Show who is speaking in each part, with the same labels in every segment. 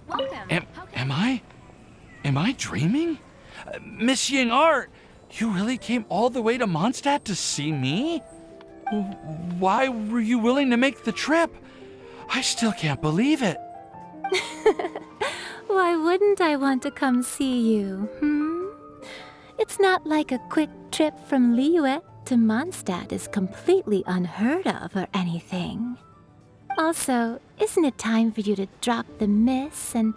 Speaker 1: Welcome.
Speaker 2: Am I dreaming? Miss Ying'er, you really came all the way to Mondstadt to see me? Why were you willing to make the trip? I still can't believe it.
Speaker 3: Why wouldn't I want to come see you, It's not like a quick trip from Liyue to Mondstadt is completely unheard of or anything. Also, isn't it time for you to drop the miss and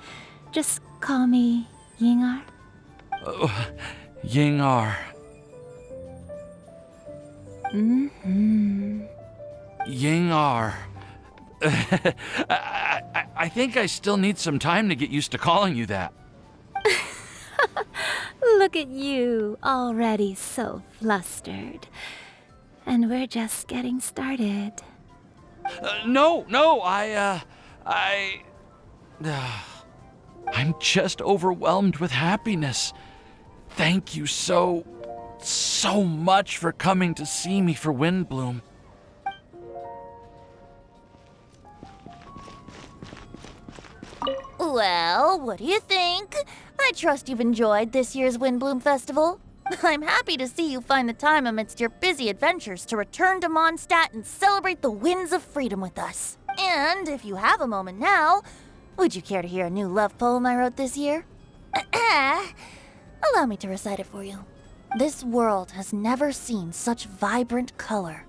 Speaker 3: just call me Ying'er?
Speaker 2: Ying'er. Ying'er. I think I still need some time to get used to calling you that.
Speaker 3: Look at you, already so flustered. And we're just getting started.
Speaker 2: No, I'm just overwhelmed with happiness. Thank you so much for coming to see me for Windbloom.
Speaker 4: Well, what do you think? I trust you've enjoyed this year's Windbloom Festival. I'm happy to see you find the time amidst your busy adventures to return to Mondstadt and celebrate the winds of freedom with us. And if you have a moment now, would you care to hear a new love poem I wrote this year? Allow me to recite it for you. This world has never seen such vibrant color.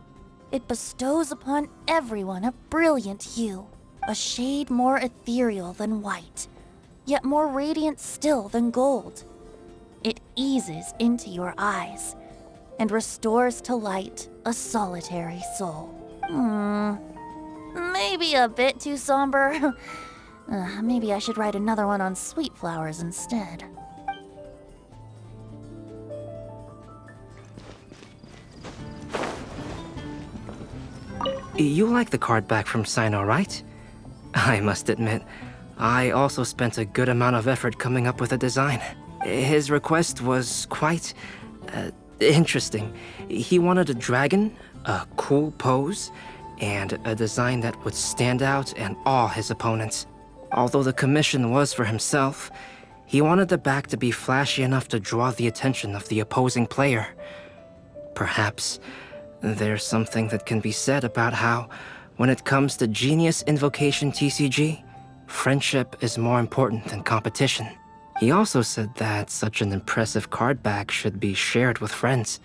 Speaker 4: It bestows upon everyone a brilliant hue, a shade more ethereal than white, yet more radiant still than gold. It eases into your eyes and restores to light a solitary soul. Maybe a bit too somber. Maybe I should write another one on sweet flowers instead.
Speaker 5: You like the card back from Cyno, right? I must admit, I also spent a good amount of effort coming up with a design. His request was quite interesting. He wanted a dragon, a cool pose, and a design that would stand out and awe his opponents. Although the commission was for himself, he wanted the back to be flashy enough to draw the attention of the opposing player. Perhaps there's something that can be said about how, when it comes to Genius Invocation TCG, friendship is more important than competition. He also said that such an impressive card back should be shared with friends.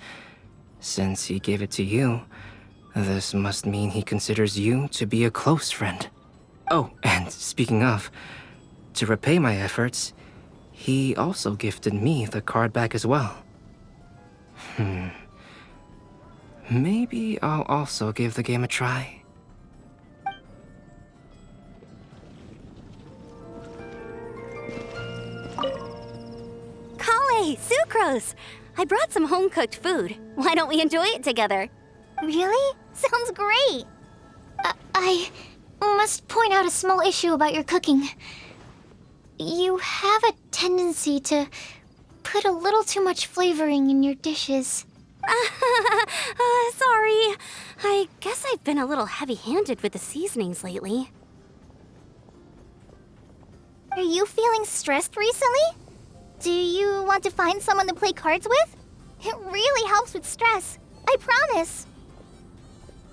Speaker 5: Since he gave it to you, this must mean he considers you to be a close friend. Oh, and speaking of, to repay my efforts, he also gifted me the card back as well. Maybe I'll also give the game a try.
Speaker 6: Collei, Sucrose! I brought some home-cooked food. Why don't we enjoy it together?
Speaker 7: Really? Sounds great. I must point out a small issue about your cooking. You have a tendency to put a little too much flavoring in your dishes.
Speaker 6: Sorry. I guess I've been a little heavy-handed with the seasonings lately.
Speaker 7: Are you feeling stressed recently? Do you want to find someone to play cards with? It really helps with stress. I promise.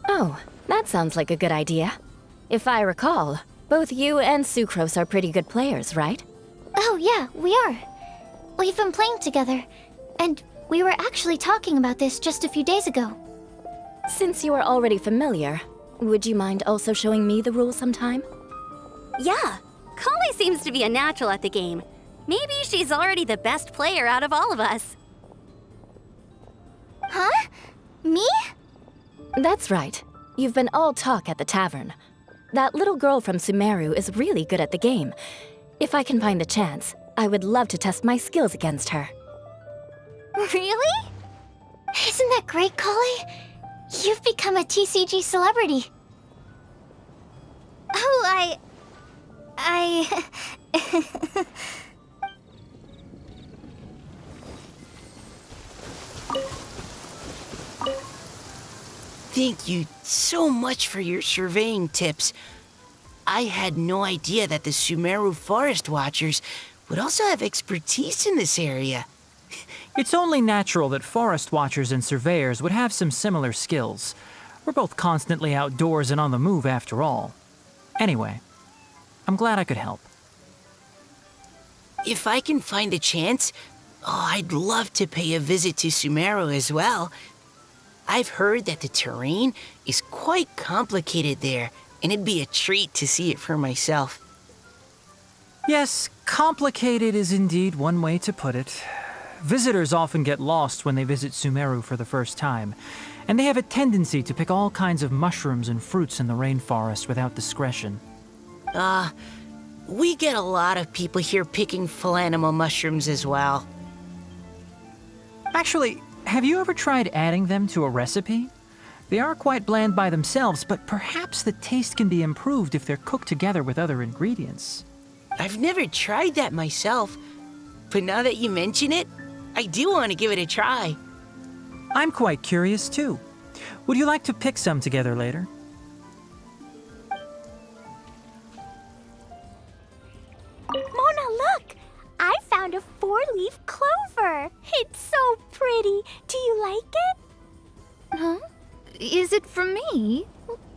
Speaker 3: Oh, that sounds like a good idea. If I recall, both you and Sucrose are pretty good players, right?
Speaker 7: Oh yeah, we are. We've been playing together, and we were actually talking about this just a few days ago.
Speaker 3: Since you are already familiar, would you mind also showing me the rules sometime?
Speaker 6: Yeah, Collei seems to be a natural at the game. Maybe she's already the best player out of all of us.
Speaker 7: Huh? Me?
Speaker 3: That's right. You've been all talk at the tavern. That little girl from Sumeru is really good at the game. If I can find the chance, I would love to test my skills against her.
Speaker 7: Really? Isn't that great, Collei? You've become a TCG celebrity. Oh,
Speaker 8: Thank you so much for your surveying tips.
Speaker 1: I had no idea that the Sumeru Forest Watchers would also have expertise in this area.
Speaker 8: It's only natural that forest watchers and surveyors would have some similar skills. We're both constantly outdoors and on the move after all. Anyway, I'm glad I could help.
Speaker 1: If I can find a chance, I'd love to pay a visit to Sumeru as well. I've heard that the terrain is quite complicated there, and it'd be a treat to see it for myself.
Speaker 8: Yes, complicated is indeed one way to put it. Visitors often get lost when they visit Sumeru for the first time, and they have a tendency to pick all kinds of mushrooms and fruits in the rainforest without discretion.
Speaker 1: We get a lot of people here picking philanimal mushrooms as well.
Speaker 8: Actually, have you ever tried adding them to a recipe? They are quite bland by themselves, but perhaps the taste can be improved if they're cooked together with other ingredients.
Speaker 1: I've never tried that myself, but now that you mention it, I do want to give it a try.
Speaker 8: I'm quite curious too. Would you like to pick some together later?
Speaker 7: Mona, look! I found a 4-leaf clover. It's so pretty. Do you like it?
Speaker 9: Huh? Is it for me?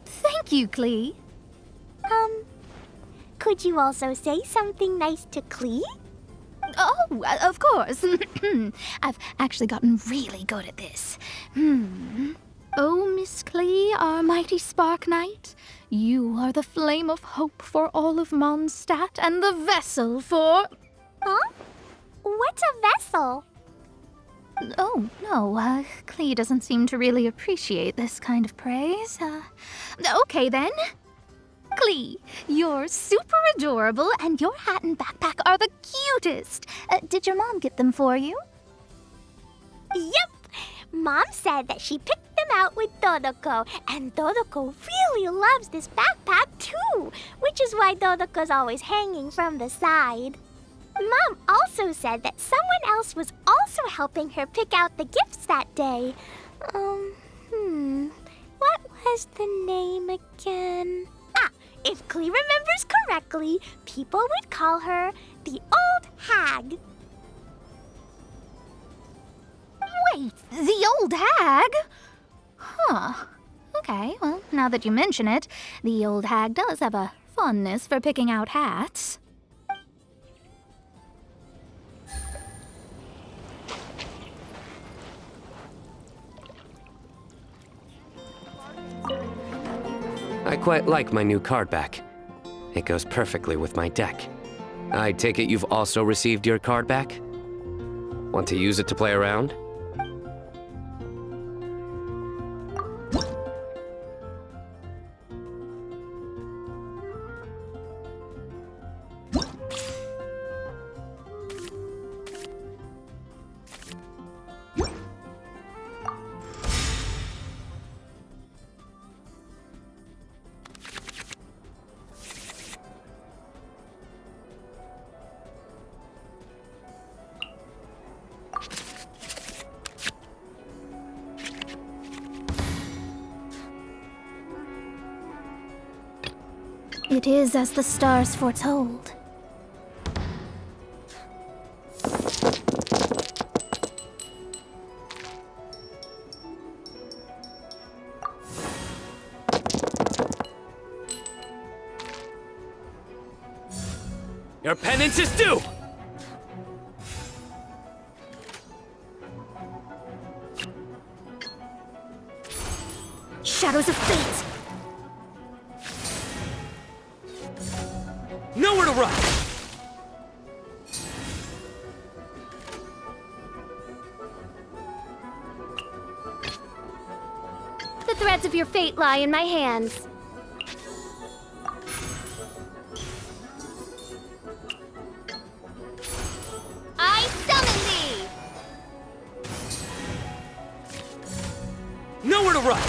Speaker 9: Thank you, Klee.
Speaker 7: Could you also say something nice to Klee?
Speaker 9: Oh, of course. I've actually gotten really good at this. Oh, Miss Klee, our mighty Spark Knight, you are the flame of hope for all of Mondstadt and the vessel for...
Speaker 7: Huh? What's a vessel?
Speaker 9: Oh, no, Klee doesn't seem to really appreciate this kind of praise. Okay then. Klee, you're super adorable, and your hat and backpack are the cutest. Did your mom get them for you?
Speaker 7: Yep! Mom said that she picked them out with Dodoko, and Dodoko really loves this backpack too, which is why Dodoko's always hanging from the side. Mom also said that someone else was also helping her pick out the gifts that day. What was the name again? If Klee remembers correctly, people would call her the Old Hag.
Speaker 9: Wait, the old hag? Huh. Okay, well, now that you mention it, the old hag does have a fondness for picking out hats.
Speaker 10: I quite like my new card back. It goes perfectly with my deck. I take it you've also received your card back? Want to use it to play around?
Speaker 9: It is as the stars foretold.
Speaker 10: Your penance is due!
Speaker 9: Shadows of fate!
Speaker 10: Nowhere to run!
Speaker 6: The threads of your fate lie in my hands. I summon thee!
Speaker 10: Nowhere to run!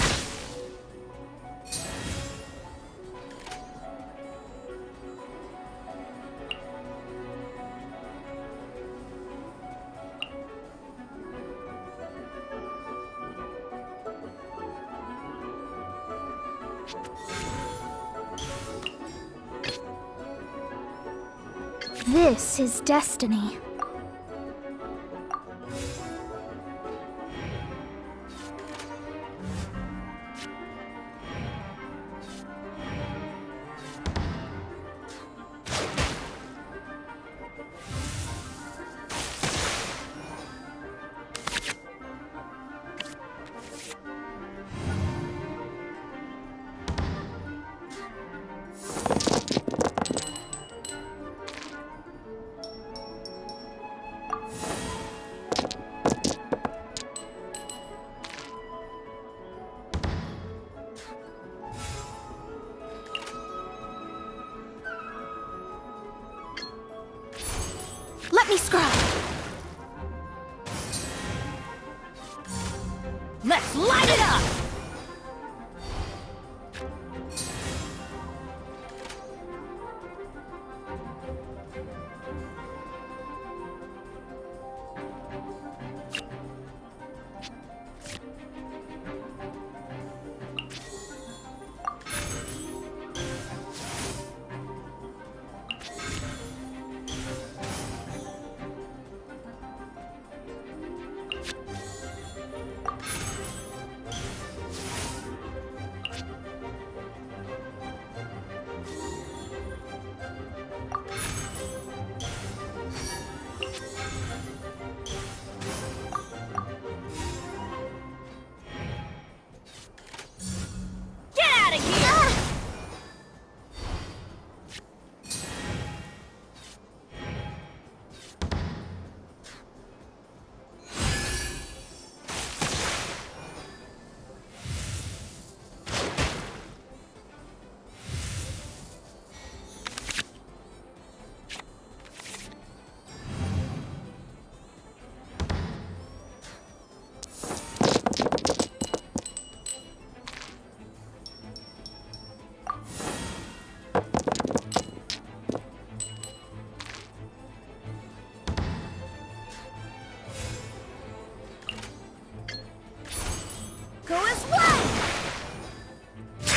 Speaker 9: This is destiny. Let me scrub. Let's light it up!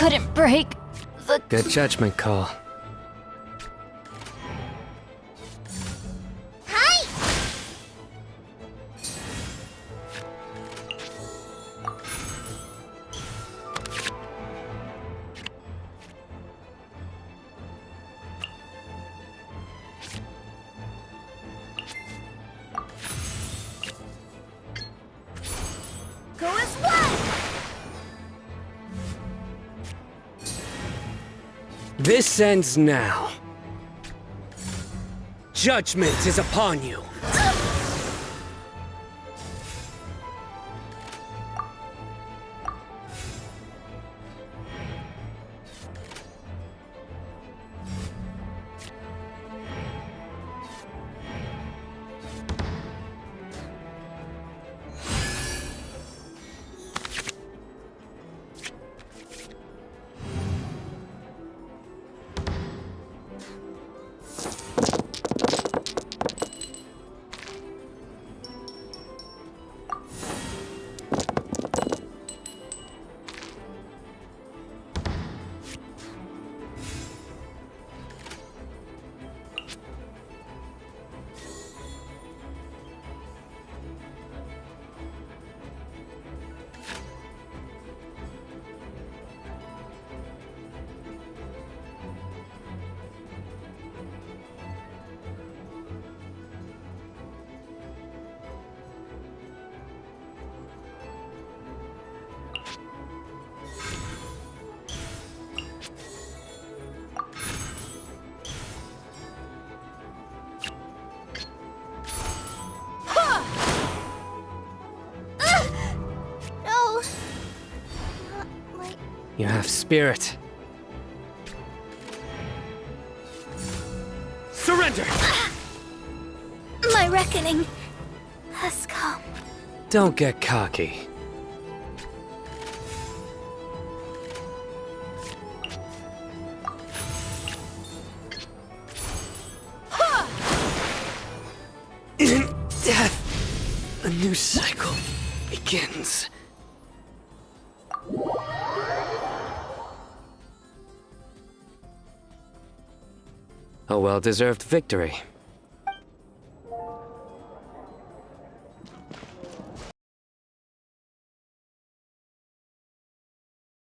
Speaker 9: Couldn't break the...
Speaker 10: Good judgment call.
Speaker 7: Hi! Go as one!
Speaker 10: This ends now. Judgment is upon you. You have spirit. Surrender!
Speaker 9: My reckoning has come.
Speaker 10: Don't get cocky. In death, a new cycle begins. A well-deserved victory.